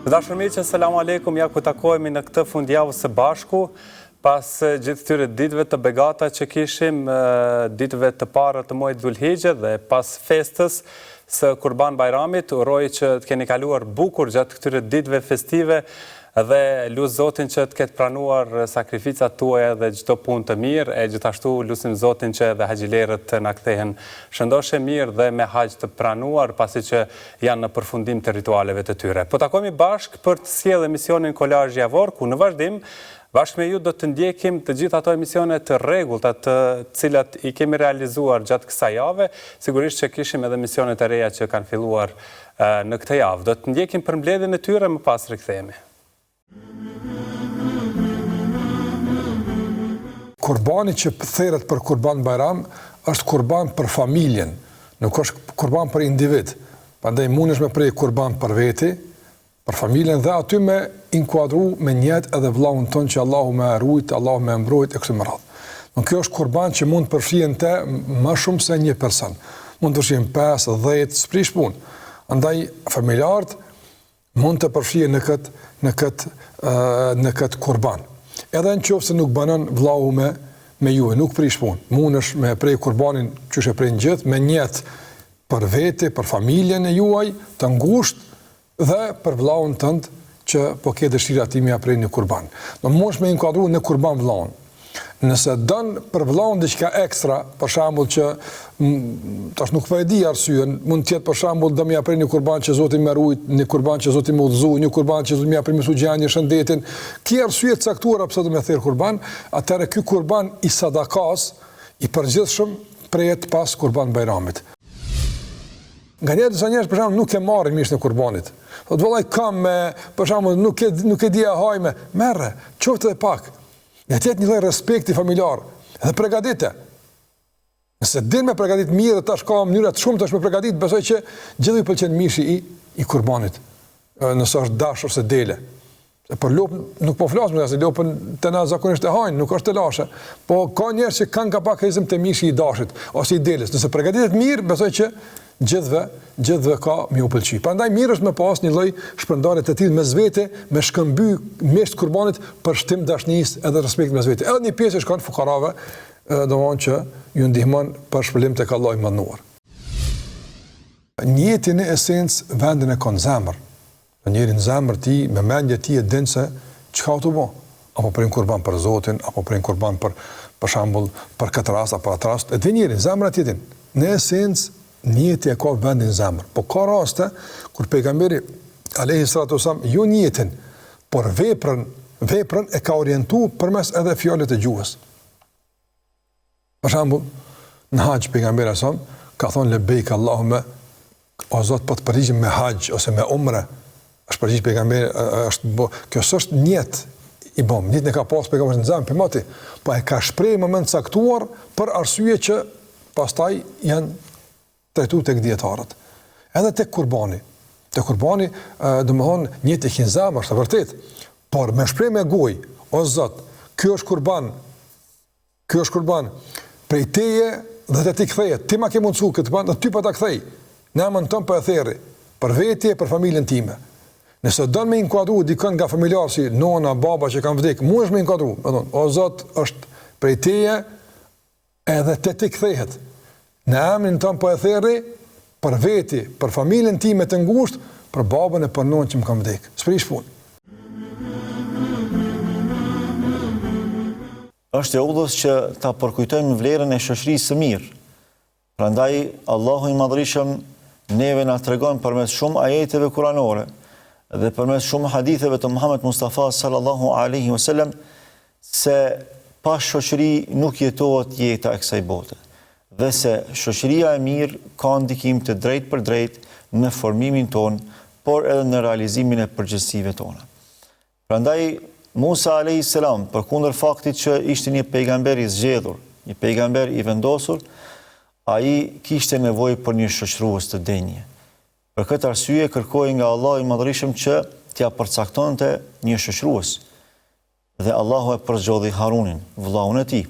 Dashur miq, selamu aleikum, ja ku takohemi në këtë fundjavë së bashku, pas gjithë këtyre ditëve të begata që kishim, ditëve të para të muajit Dhulhigje dhe pas festës së Kurban Bajramit, uroj që të keni kaluar bukur gjatë këtyre ditëve festive dhe lut Zotin që të ketë pranuar sakrificat tuaja dhe çdo punë të mirë, e gjithashtu lutim Zotin që edhe haxhilerët na kthehen shëndoshë mirë dhe me haxh të pranuar pasi që janë në përfundim të ritualeve të tyre. Po takohemi bashkë për të sjellë emisionin Kolazh Javor, ku në vazhdim bashkë me ju do të ndjekim të gjithë ato emisione të rregullta të cilat i kemi realizuar gjatë kësaj jave, sigurisht që kishim edhe emisione të reja që kanë filluar në këtë javë. Do të ndjekim përmbledhjen e tyre, më pas rikthehemi. Kurbani që theret për Kurban Bajram është kurban për familjen, nuk është kurban për individ. Prandaj mundesh me prej kurban për veti, për familjen dhe aty me inkuadru me njët edhe vllahun ton që Allahu më rujt, Allahu më mbrojt e kështu me radhë. Nuk kjo është kurban që mund të përfshihen te më shumë se një person. Mund të përfshihen 5, 10, s'prish punë. Andaj familjarët mund të përfshihen në këtë kurban. Edhe në qoftë se nuk banon vllahu me ju, nuk prish punë. Mundesh me prej kurbanin qysh e prej gjithë, me njët për vete, për familjen e juaj, të ngushtë dhe për vllahun tënd që po ke dëshira ti mja prej një kurban. Do mosh me inkuadru në kurban vllahun. Nëse don për vllahun diçka ekstra, për shembull që tash nuk po e di arsyen, mund të jetë për shembull do më japë një kurban që Zoti më rujt, një kurban që Zoti më udhëzoi, një kurban që Zoti më japë më sugjerë shëndetin, ki arsye të caktuara pse do më thirr kurban, atëherë ky kurban i sadakas i përgjithshëm prehet pas Kurban Bajramit. Nganjëherë disa njerëz për shembull nuk e marrin mirë në kurbanit. Thotë vallai kam për shembull nuk e di e hajme, merre, qoftë edhe pak. Ne të jetë një lloj respekti familjar dhe përgatite. Nëse din me përgatit mirë dhe tash ka mënyra të shumta me përgatit, besoj që gjithë i pëlqen mishi i kurbanit. Nëse është dash ose dele. Për lopën nuk po flasim, se lopën të na zakonisht e hajnë, nuk është të lashe. Po ka njerëz që kanë kapakizëm të mishi i dashit ose i deles. Nëse përgatitet mirë, besoj që gjithëve ka mi u pëlqy. Prandaj mirë është me pas një lloj shpërndarje të tillë mes vete, me shkëmby mes kurbanit për shtim dashurisë edhe respekt mes vete. Edhe një pjesë shkon fukarave, domthonjë që ju ndihmon për shpëlim tek Allahu i mënduar. Njëti në esencë vendin e kon zemër. Njëri në zemër ti, me mendje ti e din se çka u bë. Apo për një kurban për Zotin, apo për një kurban për shembull për këtë rast apo atë rast, e din njëri, zemra ti din. Në esencë njëti e ka vendin zemër. Po ka raste kur pejgamberi alayhi salatu wasallam jo njëtin, por veprën e ka orientuar përmes edhe fjalëve të gjuhës. Për shembull, në haxh pejgamberi sa ka thonë lebejk Allahumma, o Zot po të përgjigjem me haxh ose me umre. Është përgjigj pejgamberi, kjo s'është njët i bom, njët ne ka pas pejgamberi në zemër, pëmati, po e ka shpreh në moment caktuar për arsye që pastaj janë trajtu tek dietarët. Edhe tek kurbani. Tek kurbani, domthon njët e kin zemër, është vërtet, por me shpreh me gojë, o Zot, ky është kurban. Prej teje dhe të ti kthehet. Ti ma ke mundsu këtë ban, ty pa ta kthej. Në emën tënd po e therri, për vetje, për familjen time. Nëse don me inkuadru dikën nga familjar si nona, baba që kanë vdekur, mundesh me inkuadru, thon, o Zot, është prej teje edhe të ti kthehet. Në emrin tënd po e therri, për veti, për familjen time të ngushtë, për babën e për nonën që më kanë vdekur. S'prish punë. Është e udhës që ta përkujtojmë vlerën e shoqërisë së mirë. Prandaj Allahu i Madhërisëm neve na tregon përmes shumë ajeteve kuranore dhe përmes shumë haditheve të Muhammed Mustafa sallallahu alaihi wasallam se pa shoqëri nuk jetohet jeta e kësaj bote. Dhe se shoqëria e mirë ka ndikim të drejtë për drejtë në formimin ton, por edhe në realizimin e përgjegjësive tona. Prandaj Musa a.s. përkundër faktit që ishte një pejgamber i zgjedhur, një pejgamber i vendosur, ai kishte nevojë për një shoqërues të denjë. Për këtë arsye kërkoi nga Allahu i Madhërisëm që t'ia përcaktonte një shoqërues. Dhe Allahu e përzgjodhi Harunin, vëllaun e tij,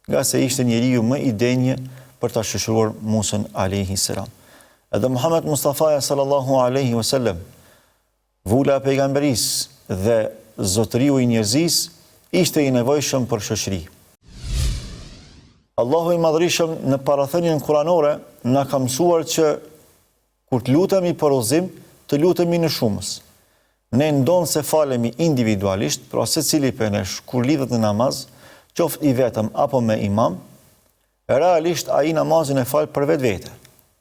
nga se ishte njeriu më i denjë për ta shoqëruar Musën a.s. Edhe Muhammed Mustafa sallallahu alaihi wasallam vula e pejgamberisë dhe zotëriu i njerëzisë ishte i nevojshëm për shoqëri. Allahu i Madhërisëm në parathënien kuranore na ka mësuar që kur të lutemi për udhëzim, të lutemi në shumës. Ne ndonë se falemi individualisht, pra secili prej nesh kur lidhet në namaz, qoftë i vetëm apo me imam, realisht ai namazin e fal për vetvete,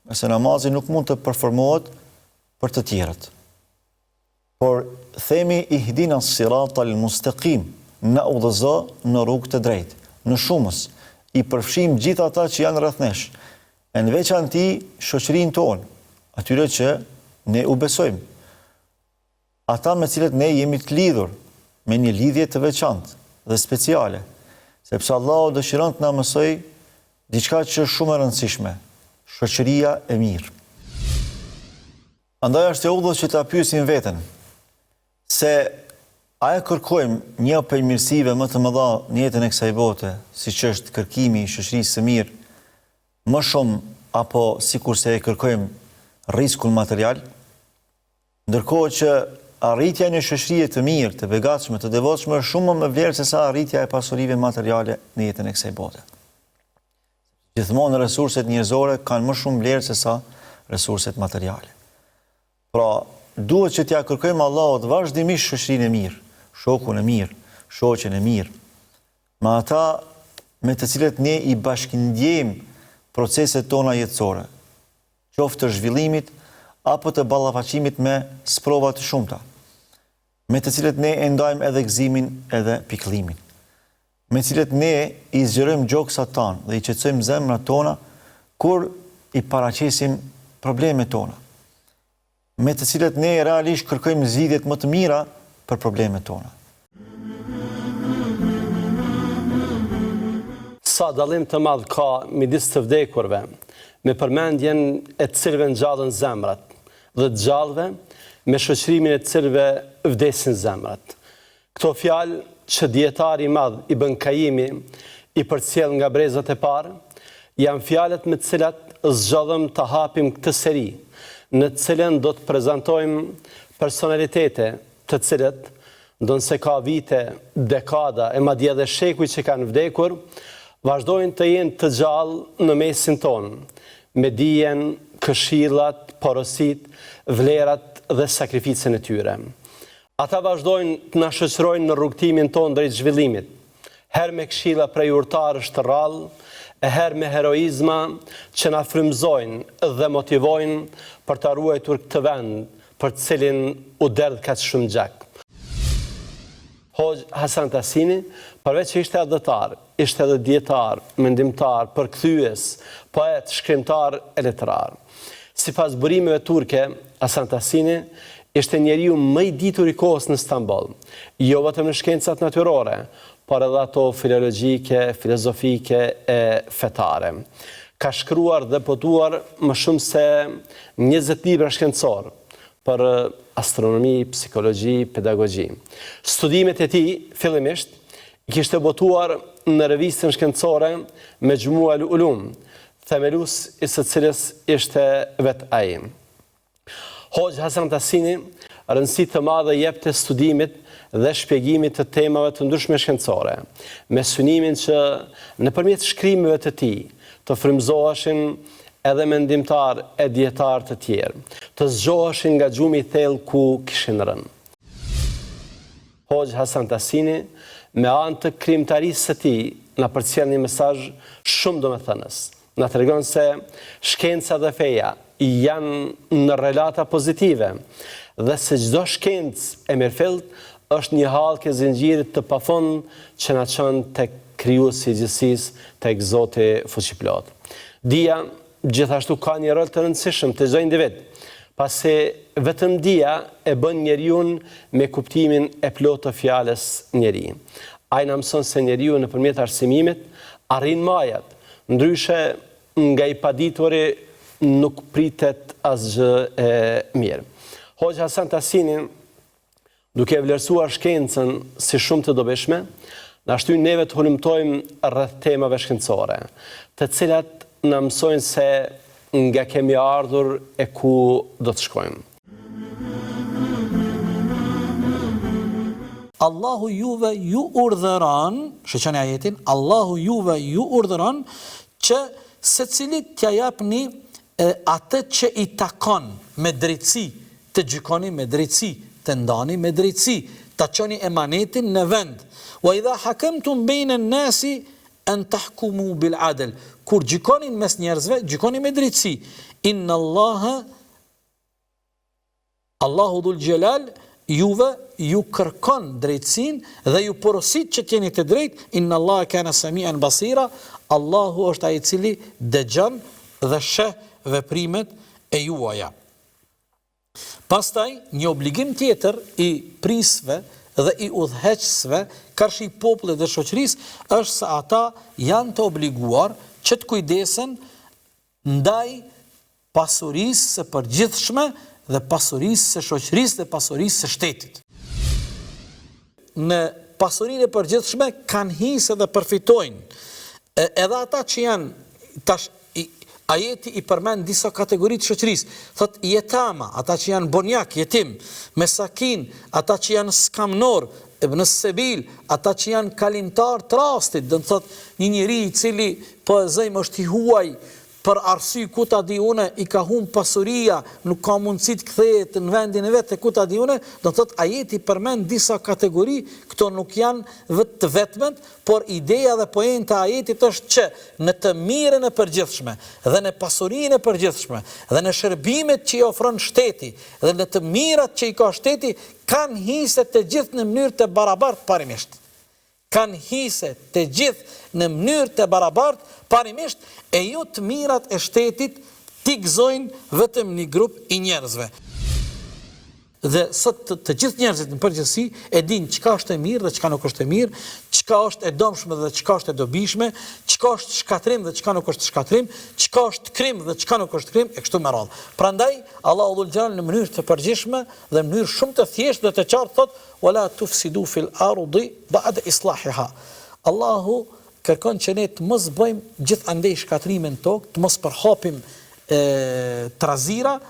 nëse namazi nuk mund të performohet për të tjerët. Por themi ihdina siratal mustaqim, na udhëzo në rrugë të drejtë, në shumës, i përfshim gjithë ata që janë rreth nesh, e në veçanti shoqërinë tonë, atyre që ne u besojmë. Ata me cilët ne jemi të lidhur me një lidhje të veçantë dhe speciale, sepse Allahu dëshiron të na mësoj diçka që është shumë e rëndësishme, shoqëria e mirë. Andaj është e udhës që ta pyesim veten, se a e kërkojmë një prej mirësive më të mëdha në jetën e kësaj bote, siç është kërkimi i shoqërisë së mirë, më shumë apo sikurse e kërkojmë rrezikun material, ndërkohë që arritja në shoqëri të mirë, të begatshme, të devotshme është shumë më vlerë se sa arritja e pasurive materiale në jetën e kësaj bote. Gjithmonë resurset njerëzore kanë më shumë vlerë se sa resurset materiale. Pra, duhet që t'ja kërkojmë Allahut vazhdimisht shoqërinë e mirë, shokun e mirë, shoqen e mirë, me ata me të cilët ne i bashkëndjejmë proceset tona jetësore, qoftë të zhvillimit apo të ballafaqimit me sprova të shumta, me të cilët ne e ndajmë edhe gëzimin edhe pikëllimin, me të cilët ne i zgjerojmë gjoksat tanë dhe i qetësojmë zemrat tona kur i paraqesim problemet tona, me të cilët ne realisht kërkojmë zgjidhjet më të mira për problemet tona. Sa dallim të madh ka midis të vdekurve, me përmendjen e të cilëve ngjallën zemrat, dhe të gjallëve me shoqërimin e të cilëve vdesin zemrat. Këto fjalë që dietari i madh Ibn Kajimi i përcjell nga brezat e parë, janë fjalët me të cilat zgjodhëm të hapim këtë seri, në të cilën do të prezantojmë personalitete të cilët, ndonse ka vite, dekada e madje edhe shekuj që kanë vdekur, vazhdojnë të jenë të gjallë në mesin tonë, me dijen, këshillat, porosit, vlerat dhe sakrificën e tyre. Ata vazhdojnë të na shoqërojnë në rrugtimin tonë drejt zhvillimit, her me këshilla prej urtarësh të rrallë, e her me heroizma që na frymëzojnë dhe motivojnë për të ruajtur këtë vend për të cilin u derdh kaq shumë gjak. Hoxh Hasan Tassini, përveç që ishte adhëtar, ishte edhe dietar, mendimtar, përkthyes, poet, shkrimtar e letrar. Sipas burimeve turke, Hasan Tassini ishte njeriu më i ditur i kohës në Stamboll, jo vetëm në shkencat natyrore, por edhe ato filologjike, filozofike e fetare. Ka shkruar dhe botuar më shumë se 20 libra shkencor për astronomi, psikologji, pedagogji. Studimet e tij fillimisht i kishte botuar në revistën shkencore Mejmu'ul Ulum, themelus i së cilës ishte vetë ai. Hoxh Hasan Tassini rëndësi të madhe jepte studimit dhe shpjegimit të temave të ndryshme shkencore, me synimin që nëpërmjet shkrimeve të tij të frymëzoheshin edhe mendimtar e dietar të tjerë, të zgjoheshin nga gjumi i thellë ku kishin rënë. Hoxh Hasan Tassini, me anë të krijimtarisë së tij, na përcjell një mesazh shumë domethënës. Na tregon se shkenca dhe feja janë në relata pozitive dhe se çdo shkencë e mirëfillt është një hallkë e zinxhirit të pafund që na çon tek krijuesi i gjithësisë, tek Zoti fuqiplot. Dija gjithashtu ka një rol të rëndësishëm të çdo individ, pasi vetëm dija e bën njeriu me kuptimin e plotë të fjalës njeri. Ai na mëson se njeriu nëpërmjet arsimimit arrin majat, ndryshe nga i padituri nuk pritet asgjë e mirë. Hoxh Hasan Tassini, duke vlerësuar shkencën si shumë të dobishme, na shtyn neve të hulumtojmë rreth temave shkencore, të cilat na mësojnë se nga kemi ardhur e ku do të shkojmë. Allahu juve ju urdhëron, shoqëni ajetin, Allahu juve ju urdhëron që secilit t'ja japni atë që i takon me drejtësi, të gjykoni me drejtësi, të ndani me drejtësi, ta çoni emanetin në vend. Wa idha hakamtum bayna an-nasi an tahkumu bil adl. Kur gjykonin mes njerëzve, gjykoni me drejtësi. Inna Allahu dhul Gjelal juve ju kërkon drejtësinë dhe ju porosit që t'jeni të drejtë. Inna Allah kana samian basira. Allahu është ai i cili dëgjon dhe sheh veprimet e juaja. Pastaj, një obligim tjetër i prisve dhe i udhëheqësve, karshi i popullit dhe shoqërisë, është se ata janë të obliguar që të kujdesen ndaj pasurisë së përgjithshme dhe pasurisë së shoqërisë dhe pasurisë së shtetit. Në pasurinë e përgjithshme kanë hisë dhe përfitojnë. Edhe ata që janë tash ajeti i përmend disa kategori të shoqërisë, thot jetama, ata që janë bonjak, jetim, mesakin, ata që janë skamnor, ibn sebil, ata që janë kalimtar të rastit, do të thot një njeri i cili po zëjmë është i huaj për arsye ku ta di une i ka humb pasuria, nuk ka mundësi të kthehet në vendin e vet, ku ta di une, do të thot ajeti përmend disa kategori, këto nuk janë të vetmet, por ideja dhe poenta e ajetit është që në të mirën e përgjithshme dhe në pasurinë e përgjithshme dhe në shërbimet që i ofron shteti dhe në të mirat që i ka shteti kanë hise të gjithë në mënyrë të barabartë parimisht. Kanë hise të gjithë në mënyrë të barabartë parimisht e jo të mirat e shtetit t'i gëzojnë vetëm një grup i njerëzve. Dhe sot të gjithë njerëzit në përgjithësi e dinë çka është e mirë dhe çka nuk është e mirë, çka është e dëmshme dhe çka është e dobishme, çka është shkatrim dhe çka nuk është shkatrim, çka është krim dhe çka nuk është krim, e kështu me radhë. Prandaj Allahu dhul Jalal në mënyrë të përgjithshme dhe në mënyrë shumë të thjeshtë dhe të qartë thot: "Wala tufsidu fil ardi ba'da islahiha." Allahu kërkon që ne të mos bëjmë gjithandej shkatrimin në tokë, të mos përhapim trazira,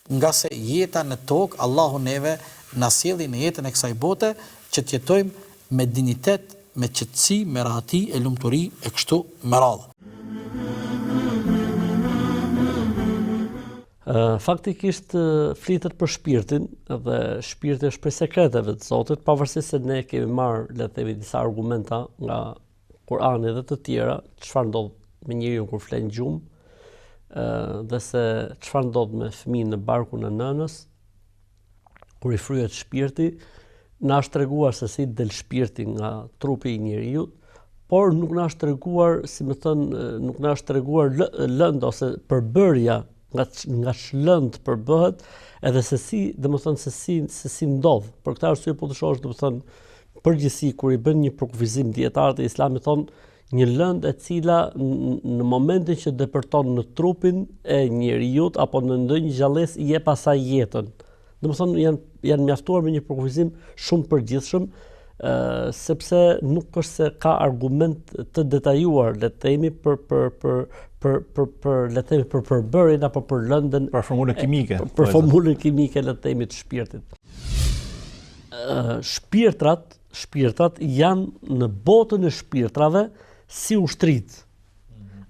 nga se jeta në tokë, Allahu neve na sjellin në jetën e kësaj bote që të jetojmë me dignitet, me qetësi, me rahati, e lumturi e kështu me radhë. Faktikisht flitet për shpirtin dhe shpirti është prej sekreteve të Zotit, pavarësisht se ne kemi marrë, le të themi, disa argumenta nga Kurani dhe të tjera, çfarë ndodh me njeriu kur flen gjumë, dhe se çfarë ndodh me fëmijën në barkun e nënës, kur i fryhet shpirti, na është treguar se si del shpirti nga trupi i njeriu, por nuk na është treguar, si më thënë, nuk na është treguar lëndë ose përbërja nga ç'lënd përbëhet, edhe se si, domethënë se si ndodh. Për këtë arsye po të shohësh, domethënë, përgjithësi kur i bën një përkufizim dietarët e Islamit thonë një lëndë e cila në momentin që depërton në trupin e njeriu apo në ndonjë gjallësë i jep asaj jetën. Domethënë janë mjaftuar me një përkufizim shumë përgjithshëm, sepse nuk është se ka argument të detajuar, le të themi, për përbërjen apo për lëndën, për formulën kimike. Për formulën kimike, le të themi, të shpirtit. Shpirtrat janë në botën e shpirtrave si ushtrit.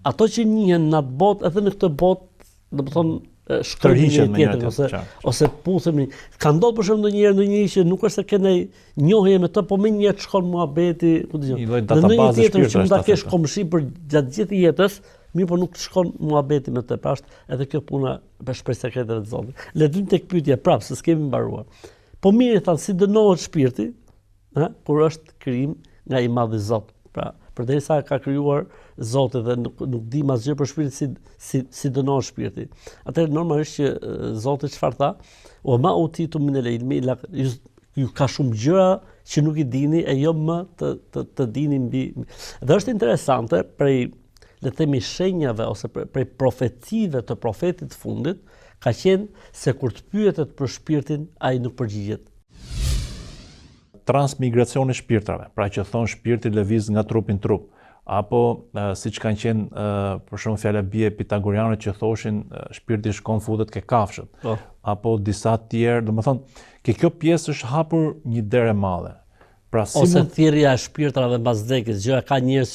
Ato që njihen në atë botë, edhe në këtë botë, domethënë shkërhiqen me një tjetër ose puthemi. Ka ndodhur për shembull ndonjëherë që nuk është se kene njohje me të, po më një shkon muhabeti, ku dëgjoj. Në një tjetër që mund ta kesh komshi për gjatë gjithë jetës, mirë po nuk të shkon muhabeti me të. Pra është edhe kjo puna për sekreteve të Zotit. Le të vim tek pyetja prapë, se s'kemi mbaruar. Po mirë thanë, si dënohet shpirti, kur është krijim nga i madhi Zot. Pra, përderisa ka krijuar Zoti dhe nuk di asgjë për shpirtin, si dënohet shpirti. Atëherë normalisht që Zoti çfarë tha? "Wa ma utitu min al-ilmi illa", ju ka shumë gjëra që nuk i dini e jo më të dini mbi. Dhe është interesante prej, le të themi, shenjave ose prej profecive të profetit të fundit, ka qenë se kur të pyetet për shpirtin, ai nuk përgjigjet. Transmigracioni i shpirtrave, pra që thon shpirti lëviz nga trupi në trup, apo siç kanë qenë për shembull fjala bie pitagorianët që thoshin shpirti shkon futet ke kafshët, apo disa të tjerë, domethënë kjo pjesë është hapur një derë e madhe. Pra, si ose mund thirrja e shpirtrave mbas vdekjes, gjëra ka njerëz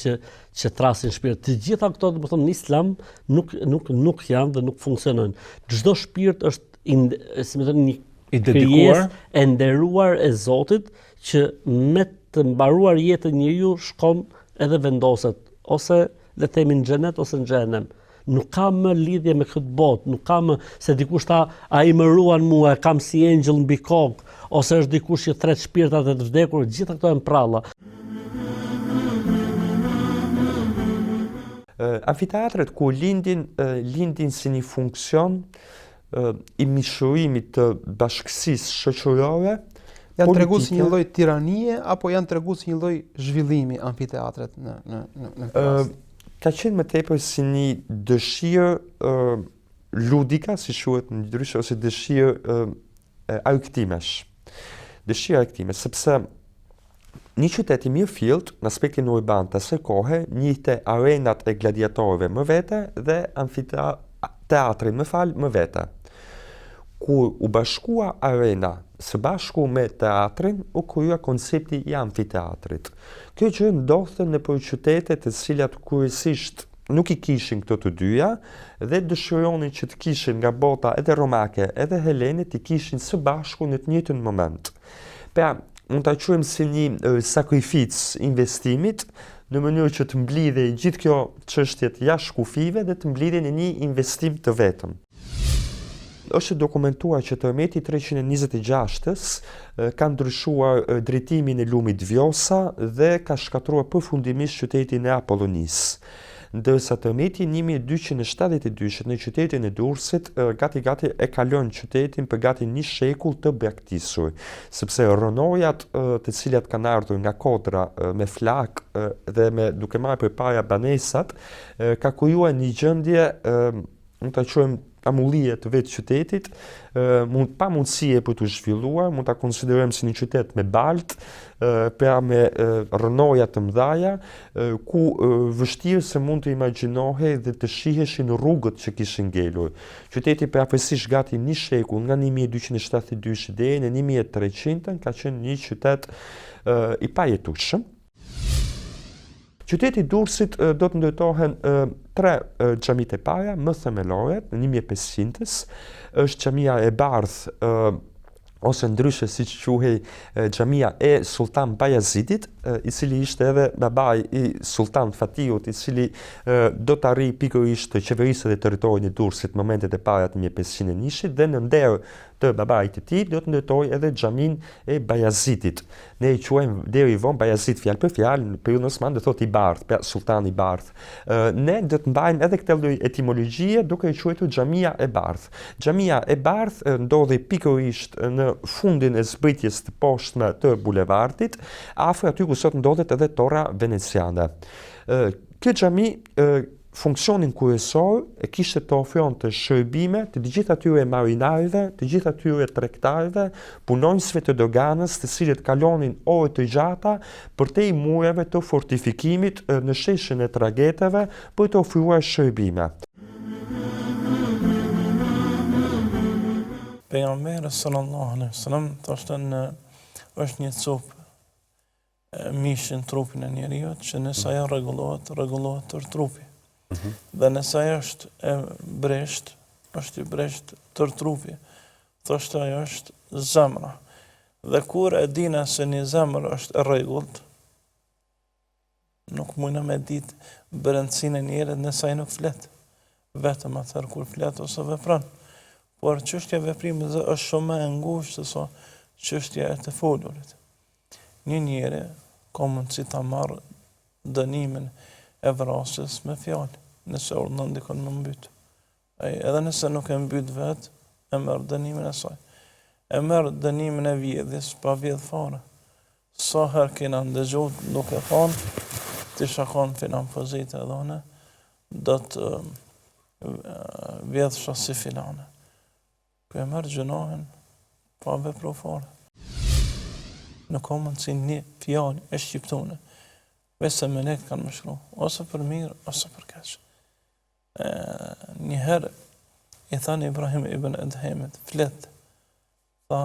që trasin shpirt. Të gjitha këto, do të thonë, në Islam nuk janë dhe nuk funksionojnë. Çdo shpirt është si më thënë një i dedikuar e nderuar e Zotit që me të mbaruar jetën njeriu shkon edhe vendoset ose le të themi në xhenet ose në xhenem. Nuk ka më lidhje me këtë botë, nuk ka më se dikush tha ai më ruan mua, kam si engjëll mbi kokë, ose është dikush që thret shpirtat e të vdekur, gjitha këto janë pralla. Amfiteatret ku lindin si një funksion i mishërimit të bashkësisë shoqërore. Janë treguar si një lloj tiranie apo janë treguar si një lloj zhvillimi amfiteatret në rast? Ka qenë më tepër si një dëshirë ludika, si quhet ndryshe, ose dëshirë argëtimesh. Dëshirë argëtimesh, sepse një qytet i mirë fillt, në aspektin urban të asaj kohe, njihte arenat e gladiatorëve më vete dhe teatrin më vete. Kur u bashkua arena së bashku me teatrin, u krija koncepti i amfiteatrit. Kjo gjë ndodhte nëpër qytete të cilat kryesisht nuk i kishin këto të dyja dhe dëshironin që të kishin nga bota edhe romake edhe helene të kishin së bashku në të njëjtin moment. Pra, mund ta quajmë si një sakrificë investimit në mënyrë që të mblidhej gjithë kjo çështjet jashtë kufive dhe të mblidhen në një investim të vetëm. Është dokumentuar që tërmeti 326-ës ka ndryshuar drejtimin e lumit Vjosa dhe ka shkatruar përfundimisht qytetin e Apollonisë. Ndërsa tërmeti 1272 në qytetin e Durrësit gati e kalon qytetin për gati një shekull të braktisur, sepse rronojat të cilat kanë ardhur nga kodra me flak dhe duke marrë përpara banesat, ka krijuar një gjendje, mund ta quajmë amullie të vetë qytetit, pa mundësie për të zhvilluar, mund ta konsiderojmë si një qytet me baltë, pra me rënoja të mëdhaja, ku vështirë se mund të imagjinohej dhe të shiheshin rrugët që kishin ngelur. Qyteti përafërsisht gati një shekull, nga 1272 deri në 1300, ka qenë një qytet i pajetueshëm. Qyteti Durrësit do të ndërtohen 3 xhamit e para, më themelore, në 1500-s, është xhamia e Bardhë, ose ndryshe siç quhej xhamia e Sultan Bayazidit, i cili ishte edhe babai i Sultan Fatiut, i cili do të arrijë pikërisht të qeverisë dhe territorin e Durrësit në momentet e para të 1501-shit dhe në nder të babait të tij do të ndërtojë edhe xhamin e Bayazidit. Ne i quajmë deri vonë Bayazid fjalë për fjalë, në periudhën osmane do thotë i Bardh, pra Sultani i Bardh. Ne do të mbajmë edhe këtë lloj etimologjie duke i quajtur xhamia e Bardh. Xhamia e Bardh ndodhej pikërisht në fundin e zbritjes të poshtme të bulevardit, afër aty ku sot ndodhet edhe Torra Veneciane. Kjo xhami funksionin kryesor e kishte të ofronte shërbime të gjithë atyre marinarëve, të gjithë atyre tregtarëve, punonjësve të doganës, të cilët kalonin orë të gjata përtej mureve të fortifikimit në sheshin e tragjeteve për të ofruar shërbime. Pejgamberi sallallahu alaihi wasallam thoshte është një copë mishin trupin e njeriu që nëse ajo rregullohet tër trupi. Dhe nëse ajo është e bresht, është i bresht tër trupi. Thoshte ajo është zemra. Dhe kur e dina se një zemër është e rregullt, nuk mundna me ditë brendësinë e njerit nëse ai nuk flet. Vetëm atëherë kur flet ose vepron. Por çështja e veprimit është shumë më e ngushtë se sa çështja e të folurit. Një njeri ka mundësi ta marrë dënimin e vrasjes me fjalë, nëse urdhon dikon më mbyt. Ai edhe nëse nuk e mbyt vetë, e merr dënimin e saj. E merr dënimin e vjedhjes pa vjedh fare. Sa herë kena ndëgjuar duke thonë, ti shakon filan pozitë edhe unë, do të vjedh si filane. Kë e merr gjënohen pa vepru fare. Nuk ka mundësi një fjalë e shqiptune. Vese me lekt kanë më shkru, ose për mirë, ose për keq. Njëherë, i thanë Ibrahim ibn Edhemit, flet, tha,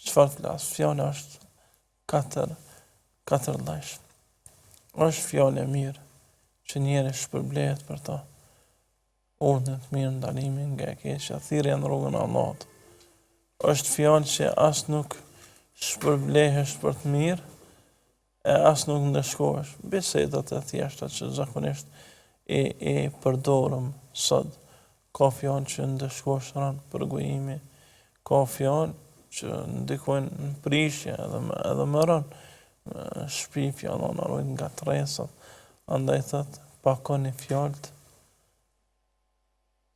qëfar flas, fjala është 4 katër llojsh. Është fjalë e mirë që njeri shpërblehet për ta. Urdhën të mirë, ndalimin nga e keqja, thirrja në rrugën e Allahut. Është fjalë që as nuk shpërblehesh për të mirë, e as nuk ndeshkohesh. Bisedat e thjeshta që zakonisht i përdorëm sot, ka fjalë që ndeshkohen për gojimi, ka fjalë që ndikojnë në prishje edhe më rënë shpifja, Allah na ruaj nga tresat. Andaj thot, pakoni fjalët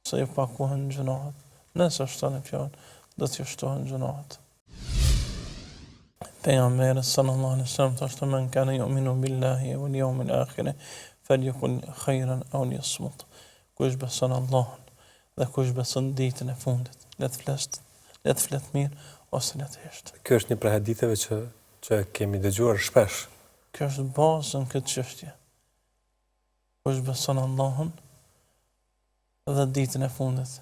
se ju pakohen gjunahet. Nëse shtoni fjalë, do t'ju shtohen gjunahet. Pejgamberi sallallahu alaihi wasallam thoshte men kana yu'minu billahi wal yawmil akhir falyakul khayran aw liyasmut. Kush beson Allahun dhe kush beson ditën e fundit, le të flet mirë ose le të hesht. Kjo është një prej haditheve që kemi dëgjuar shpesh. Kjo është bazën këtë çështje. Kush beson Allahun dhe ditën e fundit,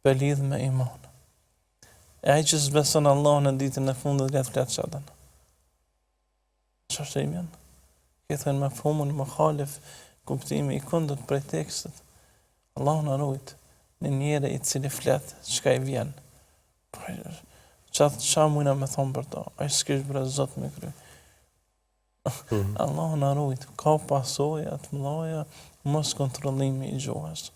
për lidh me iman. E ai që s'beson Allahun në ditën e fundit le të flet çadën. Çfarë themi? Këtë në mafhumun mukhalif, kuptimi i kundërt prej tekstit. Allahu na ruaj në njëri i cili flet, çka i vjen. Çfarë mundna me thon për to? Ai s'kish bre Zot me kry. Allahu na ruaj, ka pasoja të mëdha mos kontrollimi i gjuhës.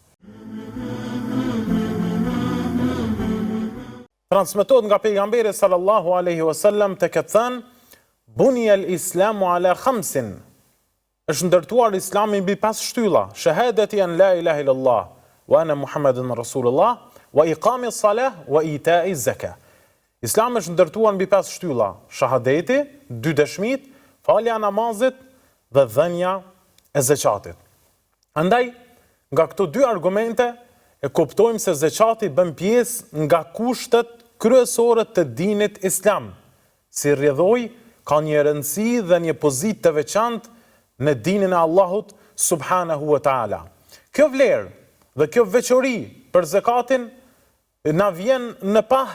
Transmetohet nga pejgamberi sallallahu alaihi wasallam të këtë thënë, bunia al-islamu ala khamsin. Është ndërtuar Islami mbi 5 shtylla: shahadati an la ilaha illallah wa anna Muhammadan rasulullah wa iqami salah wa ita'i zakah. Islami është ndërtuar mbi 5 shtylla: shahadeti, 2 dëshmit, falja namazit dhe dhënia e zeqatit. Andaj, nga këto 2 argumente e kuptojmë se zeqati bën pjesë nga kushtet kryesore të dinit islam. Si rrjedhoj, ka një rëndësi dhe një pozitë të veçantë në dinin e Allahut subhanahu wa ta'ala. Kjo vlerë dhe kjo veçori për zekatin na vjen në pah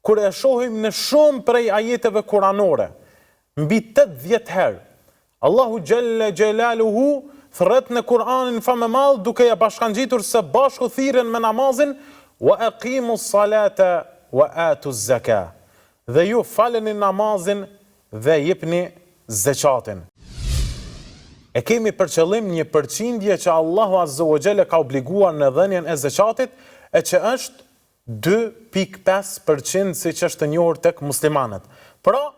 kur e shohim në shumë prej ajeteve kuranore. Mbi 80 herë, Allahu Gjelle Gjelaluhu thret në Kur'anin famëmadh duke ja bashkangjitur së bashku thirrjen me namazin wa aqimu salata wa atu zaka. Dhe ju faleni namazin dhe jepni zeqatin. E kemi për qëllim një përqindje që Allahu Azza wa Jalla ka obliguar në dhënien e zeqatit e që është 2.5% siç është e njohur tek muslimanët. Pra,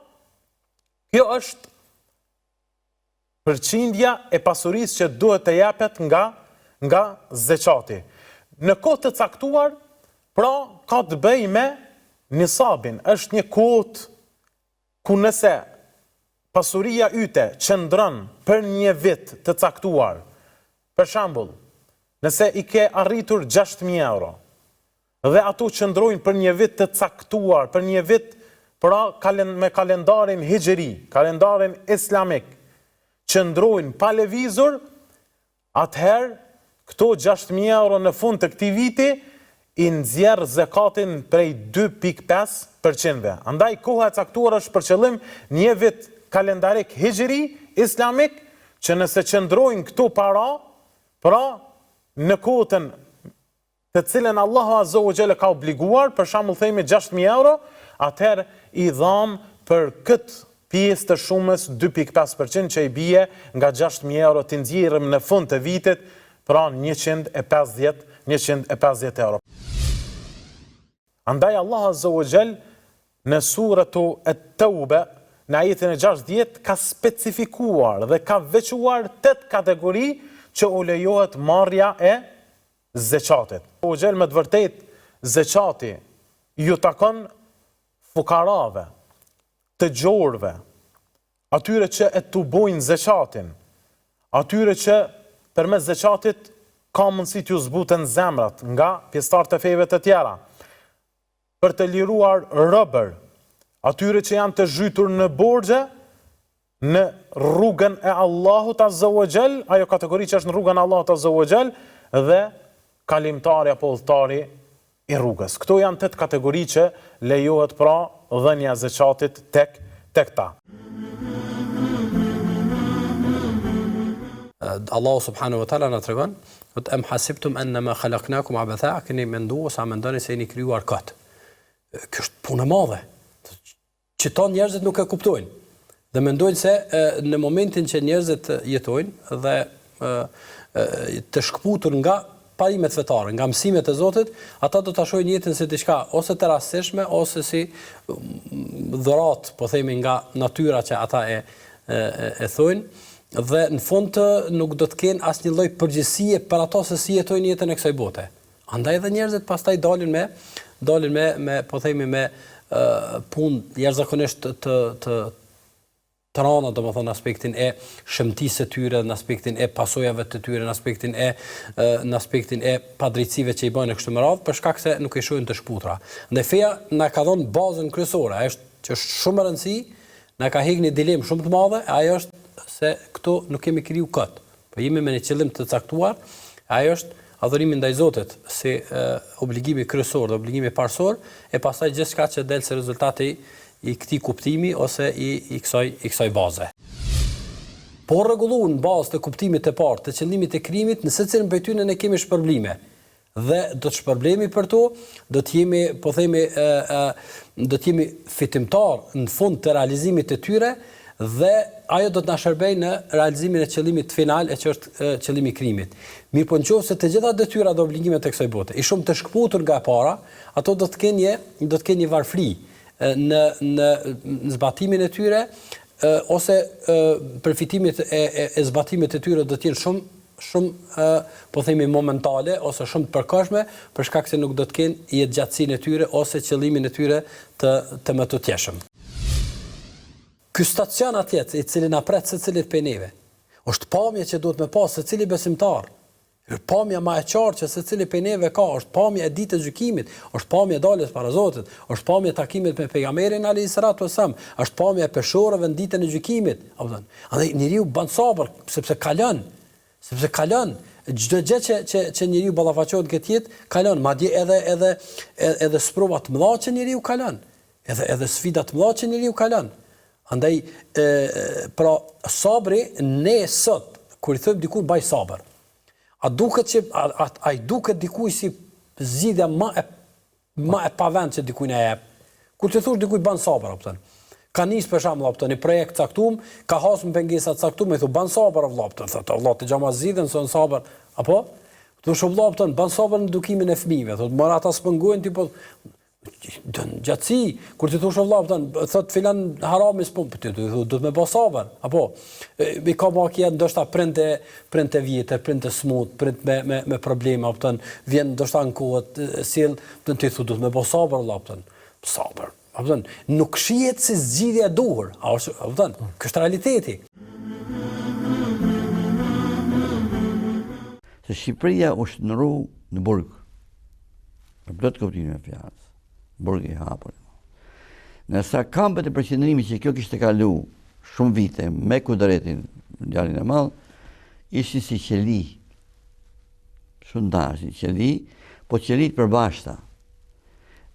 kjo është përqindja e pasurisë që duhet të japet nga zeqati. Në kohë të caktuar, pra ka të bëjë me nisabin. Është një kohë ku nëse pasuria yte qëndron për një vit të caktuar, për shembull, nëse i ke arritur 6.000 euro, dhe ato qëndrojnë për një vit të caktuar, për një vit pra me kalendarin hijri, kalendarin islamik, qëndrojnë pa lëvizur, atëherë këto 6.000 euro në fund të këtij viti i nxjerr zekatin prej 2.5%. Andaj koha e caktuar është për qëllim një vit kalendarik hijri islamik që nëse qëndrojnë këto para, pra në kohën të cilën Allahu Azza wa Jalla ka obliguar, për shembull themi 6.000 euro, atëherë i dham për këtë pjesë të shumës 2.5% që i bie nga 6.000 euro të nxjerrim në fund të vitit, pra 150 euro. Andaj Allah Azza wa Jall në suratu At-Tauba në ajetin e 60 ka specifikuar dhe ka veçuar 8 kategori që u lejohet marrja e zeqatit. O Jall me të vërtet zeqati ju takon fukarave, të gjorëve, atyre që e tubojnë zeqatin, atyre që përmes zeqatit ka mundësi t'ju zbuten zemrat nga pjesëtarët e feve të tjera, për të liruar robër, atyre që janë të zhytur në borxhe, në rrugën e Allahut Azza wa Jall, ajo kategori që është në rrugën e Allahut Azza wa Jall, dhe kalimtari apo udhëtari i rrugës. Këto janë 8 kategori që lejohet pra dhënia e zeqatit tek ta. Allahu subhanahu wa taala na tregon, "Am hasibtum annama khalaqnakum abatha", keni menduar sa mendoni se jeni krijuar kot. Kjo është punë e madhe. Që ta njerëzit nuk e kuptojnë. Dhe mendojnë se në momentin që njerëzit jetojnë dhe të shkputur nga parimet fetare, nga mësimet e Zotit, ata do ta shohin jetën si diçka ose të rastishme ose si dhuratë, po themi, nga natyra që ata e thojnë, dhe në fund nuk do të kenë asnjë lloj përgjegjësie për ato se si jetojnë jetën e kësaj bote. Andaj edhe njerëzit pastaj dalin me po themi me punë jashtëzakonisht të rana, domethënë aspektin e shëmtisë së tyre, në aspektin e pasojave të tyre, në aspektin e padrejtësive që i bëjnë kështu me radhë, për shkak se nuk e shohin të shputra. Ndaj feja na ka dhënë bazën kryesore, që është shumë e rëndësishme, na ka hequr një dilemë shumë të madhe, ajo është se këtu nuk kemi kriju kot, po jemi me një qëllim të caktuar, ajo është adhurimi ndaj Zotit si obligimi kryesor dhe obligimi parësor, e pastaj gjithçka që del si rezultati i këtij kuptimi ose i kësaj baze. Por rregulluar në bazë të kuptimit të parë të qëllimit të krijimit, në secilin prej tyre ne kemi shpërblime. Dhe do të shpërblemi për to, do të jemi, po themi, do të jemi fitimtar në fund të realizimit të tyre, dhe ajo do të na shërbejë në realizimin e qëllimit final, që është qëllimi i krijimit. Mirë, po nëse të gjitha detyrat dhe obligimet e kësaj bote i shumë të shkputur nga e para, ato do të kenë një varfëri në zbatimin e tyre, ose përfitimet e zbatimit të tyre do të jenë shumë po themi momentale ose shumë të përkohshme, për shkak se nuk do të kenë jetëgjatësinë e tyre ose qëllimin e tyre të mëtutjeshëm. Ky stacion atje, i cili na pret secilit prej neve, është pamje që duhet me pas secili besimtar. Pamja më e qartë që secili prej neve ka, është pamja e ditës gjykimit, është pamja e daljes para Zotit, është pamja e takimit me pejgamberin alayhis salatu wasalam, është pamja e peshorëve në ditën e gjykimit. Andaj njeriu bën sabër sepse kalon çdo gjë që njeriu ballafaqohet këtë jetë, kalon, madje edhe sprova të mëdha që njeriu kalon, edhe sfida të mëdha që njeriu kalon. Andaj pra sabri, ne sot kur i thojmë dikujt baj sabër, a duket dikuj si zgjidhja më e pavend që dikujt na jep. Kur të thosh dikujt ban sabër, ka nis për shembull një projekt caktuar, ka hasur pengesa të caktuara, i thu ban sabër vëllai, thotë vëllai të xhama zgjidhen son sabër, apo thosh vëllai ban sabër në edukimin e fëmijëve, thotë mora ata spëngojnë tipo gjatësi, kur ti thosh vëllai, thot filan harami s'pun, ti do të më bëj sabër, apo i ka makia ndoshta printe vjetër, printe smut, print me probleme, vjen ndoshta në kohë sill, ti thu do të më bëj sabër vëllai, sabër. Nuk shihet si zgjidhja e duhur, kjo është realiteti. Se Shqipëria është në rrugë në burg, për plot kuptimin e fjalës. Burg i hapur. Në sa kampet e përqendrimit që kjo kishte kalu shumë vite me Kudretin, djalin e madh, ishin si qeli. Shumë dashni qeli, po qeli të përbashkëta.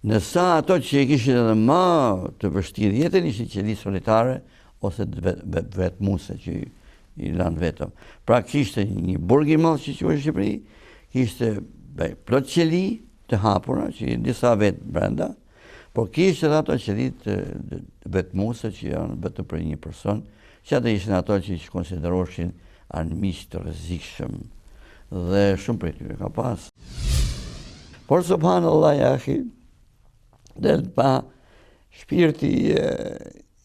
Në sa ato që e kishin edhe më të vështirë jetën ishin qeli solitare ose vetmuese që i lanë vetëm. Pra kishte një burg i madh që quhej Shqipëri, kishte plot qeli të hapura, që i disa vetë brenda, por kishte edhe ato qeli të vetmuese që janë vetëm për një person, që ato ishin ato që konsideroheshin armiq të rrezikshëm dhe shumë prej tyre ka pas. Por subhanallahu ya akhi, del pa shpirti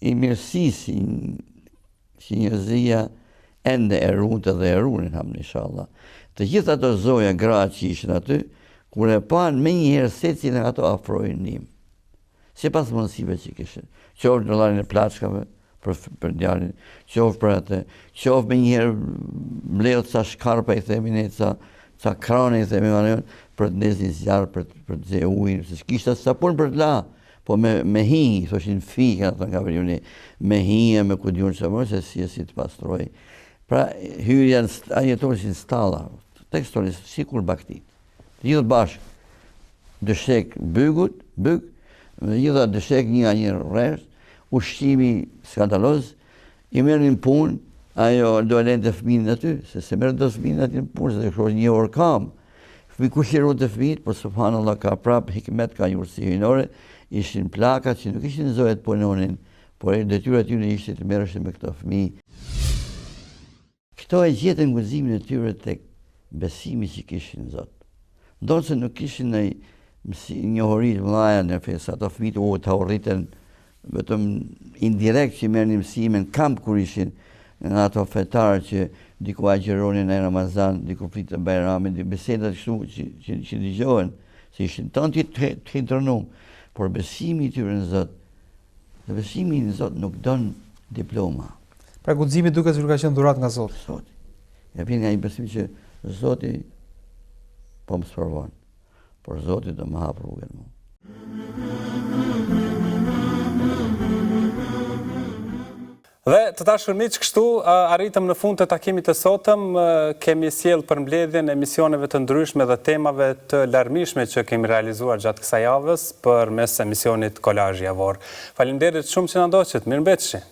i mirësisë, si njerëzia ende e rutë dhe e runin, inshallah. Të gjitha ato zoja gra që ishin aty, kur e pan me njëherë secilin e ato afrojnë nim. Si pas mundësive që kishin. Qoftë në llojin e plaçkave për djalin, qoftë për atë, qoftë me njëherë mledh ca shkarpa i themi ne, ca krane i themi ne, për të ndezin zjarr, për të ze ujin, se kishte sapun për të la, po me hi, thoshin fika ato nga veriuni, me hi me kujdiun çfarë se si të pastroj. Pra hyrja a jetonin stalla, tekstoni sikur baktit. Gjithë bashkë, dëshek byg, gjitha dëshek një rresht, ushqimi skandaloz, i merrin punë, ajo do e lënë të fëmijën aty, se merr do fëmijën aty në punë, se kjo është një orë kam. Fëmijë kush i ruan të fëmijët, por subhanallahu ka prap hikmet, ka një urtësi hyjnore, ishin plakat që nuk ishin zohet punonin, por detyra e tyre ishte të merreshin me këto fëmijë. Këto e gjetën guximin e tyre tek besimi që kishin Zot. Ndonë se nuk kishin njohuri të mëdha në fesë, ato fëmijët të urriten vetëm indirekt që merrnin mësimin kamp kur ishin nga ato fetarë që diku agjeronin në Ramazan, diku flitë Bajramin, bisedat kështu që dëgjohen, se ishin tanti të hidronum, por besimi i tyre në Zot, dhe besimi në Zot nuk don diploma. Pra guximi duket se ka qenë dhurat nga Zoti. Zoti. Ja vjen nga një besim që Zoti po më sprovon, por Zoti do më hap rrugën mua. Dhe të dashur miq, kështu arritëm në fund të takimit të sotëm, kemi sjell përmbledhjen e emisioneve të ndryshme dhe temave të larmishme që kemi realizuar gjatë kësaj javës përmes emisionit Kolazhi Javor. Faleminderit shumë që na ndoqët, mirëmbëjtje.